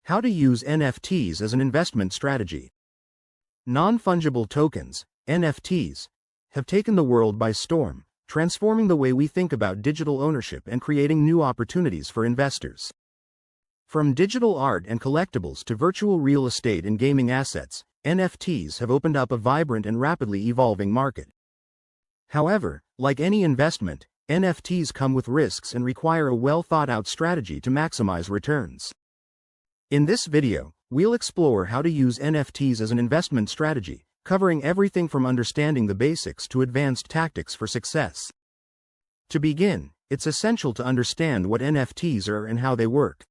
How to use NFTs as an investment strategy. Non-fungible tokens, NFTs, have taken the world by storm, transforming the way we think about digital ownership and creating new opportunities for investors. From digital art and collectibles to virtual real estate and gaming assets, NFTs have opened up a vibrant and rapidly evolving market. However, like any investment, NFTs come with risks and require a well-thought-out strategy to maximize returns. In this video, we'll explore how to use NFTs as an investment strategy, covering everything from understanding the basics to advanced tactics for success. To begin, it's essential to understand what NFTs are and how they work.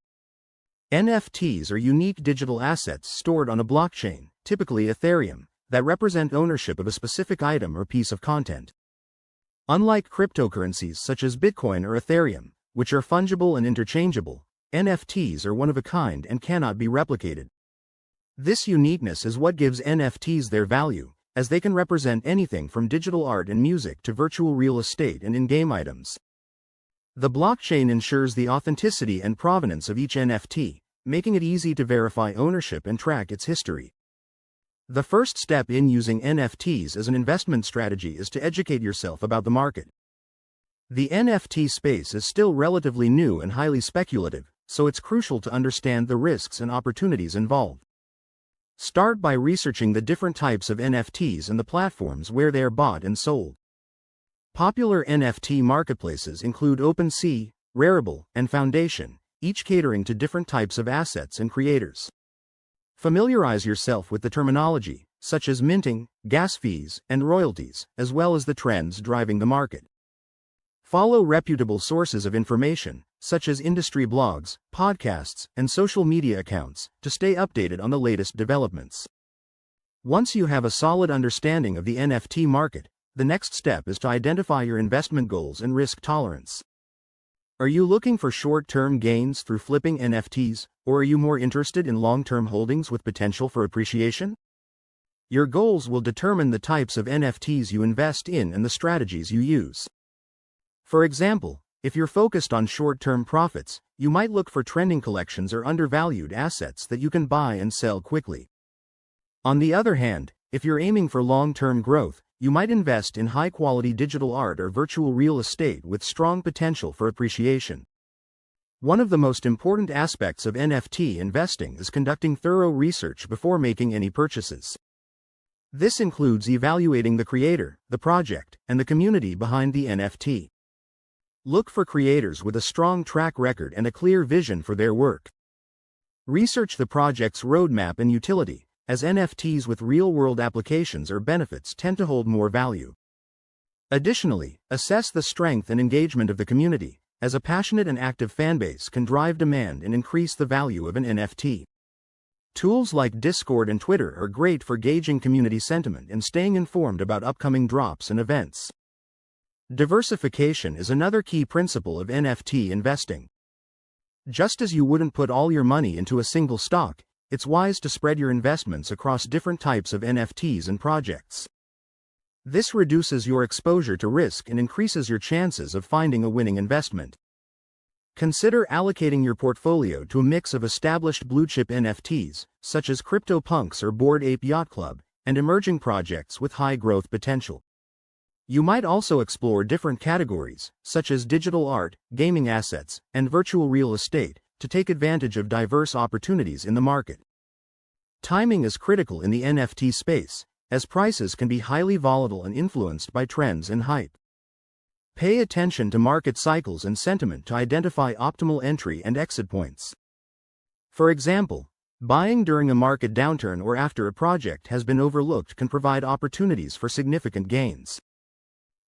NFTs are unique digital assets stored on a blockchain, typically Ethereum, that represent ownership of a specific item or piece of content. Unlike cryptocurrencies such as Bitcoin or Ethereum, which are fungible and interchangeable, NFTs are one of a kind and cannot be replicated. This uniqueness is what gives NFTs their value, as they can represent anything from digital art and music to virtual real estate and in-game items. The blockchain ensures the authenticity and provenance of each NFT, making it easy to verify ownership and track its history. The first step in using NFTs as an investment strategy is to educate yourself about the market. The NFT space is still relatively new and highly speculative, so it's crucial to understand the risks and opportunities involved. Start by researching the different types of NFTs and the platforms where they are bought and sold. Popular NFT marketplaces include OpenSea, Rarible, and Foundation, each catering to different types of assets and creators. Familiarize yourself with the terminology, such as minting, gas fees, and royalties, as well as the trends driving the market. Follow reputable sources of information, such as industry blogs, podcasts, and social media accounts, to stay updated on the latest developments. Once you have a solid understanding of the NFT market, the next step is to identify your investment goals and risk tolerance. Are you looking for short-term gains through flipping NFTs, or are you more interested in long-term holdings with potential for appreciation? Your goals will determine the types of NFTs you invest in and the strategies you use. For example, if you're focused on short-term profits, you might look for trending collections or undervalued assets that you can buy and sell quickly. On the other hand, if you're aiming for long-term growth, you might invest in high-quality digital art or virtual real estate with strong potential for appreciation. One of the most important aspects of NFT investing is conducting thorough research before making any purchases. This includes evaluating the creator, the project, and the community behind the NFT. Look for creators with a strong track record and a clear vision for their work. Research the project's roadmap and utility, as NFTs with real-world applications or benefits tend to hold more value. Additionally, assess the strength and engagement of the community, as a passionate and active fanbase can drive demand and increase the value of an NFT. Tools like Discord and Twitter are great for gauging community sentiment and staying informed about upcoming drops and events. Diversification is another key principle of NFT investing. Just as you wouldn't put all your money into a single stock, it's wise to spread your investments across different types of NFTs and projects. This reduces your exposure to risk and increases your chances of finding a winning investment. Consider allocating your portfolio to a mix of established blue-chip NFTs, such as CryptoPunks or Bored Ape Yacht Club, and emerging projects with high growth potential. You might also explore different categories, such as digital art, gaming assets, and virtual real estate, to take advantage of diverse opportunities in the market. Timing is critical in the NFT space, as prices can be highly volatile and influenced by trends and hype. Pay attention to market cycles and sentiment to identify optimal entry and exit points. For example, buying during a market downturn or after a project has been overlooked can provide opportunities for significant gains.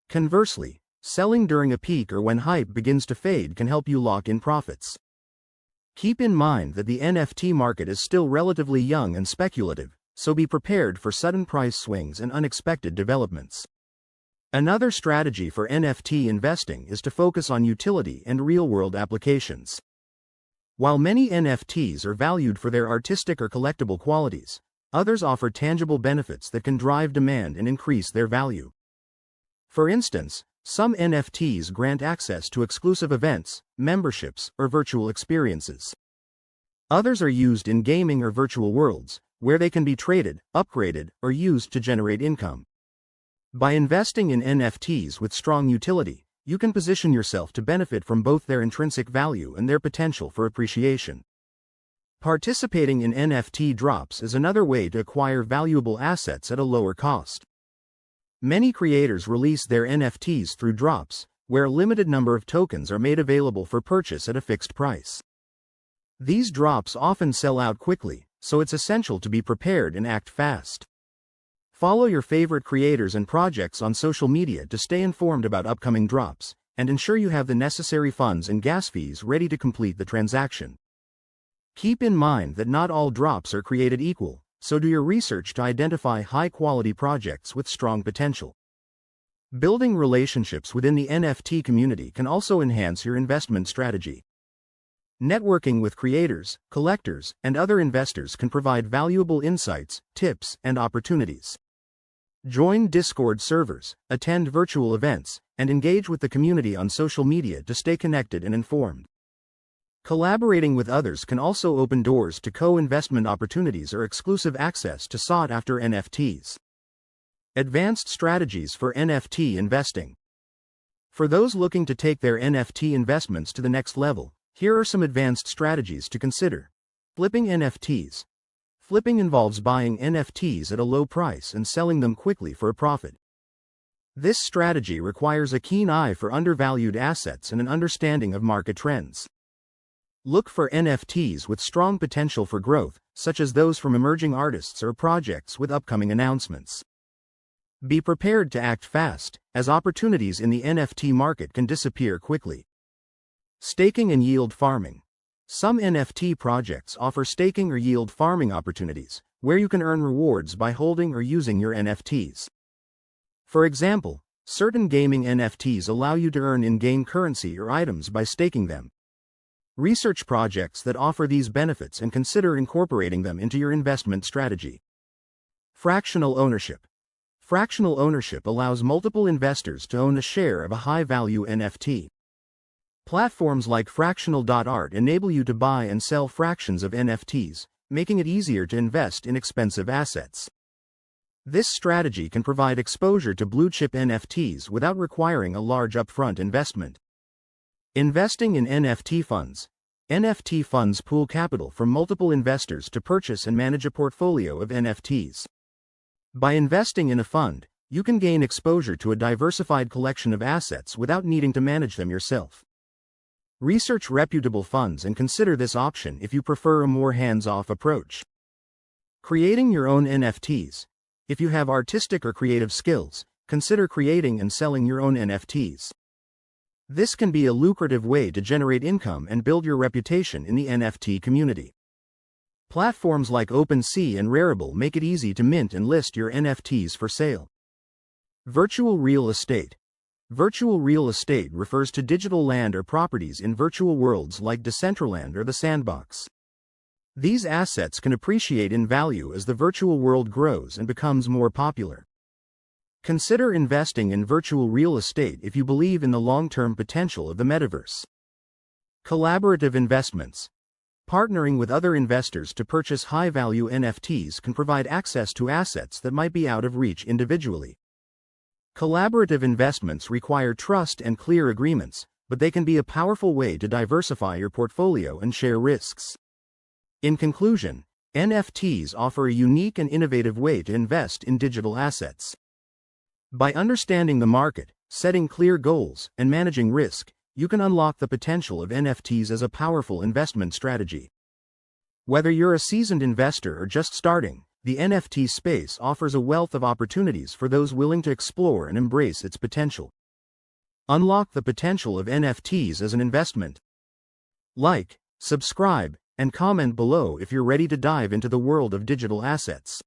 Conversely, selling during a peak or when hype begins to fade can help you lock in profits. Keep in mind that the NFT market is still relatively young and speculative, so be prepared for sudden price swings and unexpected developments. Another strategy for NFT investing is to focus on utility and real-world applications. While many NFTs are valued for their artistic or collectible qualities, others offer tangible benefits that can drive demand and increase their value. For instance, some NFTs grant access to exclusive events, memberships, or virtual experiences. Others are used in gaming or virtual worlds, where they can be traded, upgraded, or used to generate income. By investing in NFTs with strong utility, you can position yourself to benefit from both their intrinsic value and their potential for appreciation. Participating in NFT drops is another way to acquire valuable assets at a lower cost. Many creators release their NFTs through drops, where a limited number of tokens are made available for purchase at a fixed price. These drops often sell out quickly, so it's essential to be prepared and act fast. Follow your favorite creators and projects on social media to stay informed about upcoming drops, and ensure you have the necessary funds and gas fees ready to complete the transaction. Keep in mind that not all drops are created equal, so do your research to identify high-quality projects with strong potential. Building relationships within the NFT community can also enhance your investment strategy. Networking with creators, collectors, and other investors can provide valuable insights, tips, and opportunities. Join Discord servers, attend virtual events, and engage with the community on social media to stay connected and informed. Collaborating with others can also open doors to co-investment opportunities or exclusive access to sought-after NFTs. Advanced strategies for NFT investing. For those looking to take their NFT investments to the next level, here are some advanced strategies to consider. Flipping NFTs. Flipping involves buying NFTs at a low price and selling them quickly for a profit. This strategy requires a keen eye for undervalued assets and an understanding of market trends. Look for NFTs with strong potential for growth, such as those from emerging artists or projects with upcoming announcements. Be prepared to act fast, as opportunities in the NFT market can disappear quickly. Staking and yield farming. Some NFT projects offer staking or yield farming opportunities, where you can earn rewards by holding or using your NFTs. For example, certain gaming NFTs allow you to earn in-game currency or items by staking them. Research projects that offer these benefits and consider incorporating them into your investment strategy. Fractional ownership. Fractional ownership allows multiple investors to own a share of a high-value NFT. Platforms like fractional.art enable you to buy and sell fractions of NFTs, making it easier to invest in expensive assets. This strategy can provide exposure to blue-chip NFTs without requiring a large upfront investment. Investing in NFT funds. NFT funds pool capital from multiple investors to purchase and manage a portfolio of NFTs. By investing in a fund, you can gain exposure to a diversified collection of assets without needing to manage them yourself. Research reputable funds and consider this option if you prefer a more hands-off approach. Creating your own NFTs. If you have artistic or creative skills, consider creating and selling your own NFTs. This can be a lucrative way to generate income and build your reputation in the NFT community. Platforms like OpenSea and Rarible make it easy to mint and list your NFTs for sale. Virtual real estate. Virtual real estate refers to digital land or properties in virtual worlds like Decentraland or the Sandbox. These assets can appreciate in value as the virtual world grows and becomes more popular. Consider investing in virtual real estate if you believe in the long-term potential of the metaverse. Collaborative investments. Partnering with other investors to purchase high-value NFTs can provide access to assets that might be out of reach individually. Collaborative investments require trust and clear agreements, but they can be a powerful way to diversify your portfolio and share risks. In conclusion, NFTs offer a unique and innovative way to invest in digital assets. By understanding the market, setting clear goals, and managing risk, you can unlock the potential of NFTs as a powerful investment strategy. Whether you're a seasoned investor or just starting, the NFT space offers a wealth of opportunities for those willing to explore and embrace its potential. Unlock the potential of NFTs as an investment. Like, subscribe, and comment below if you're ready to dive into the world of digital assets.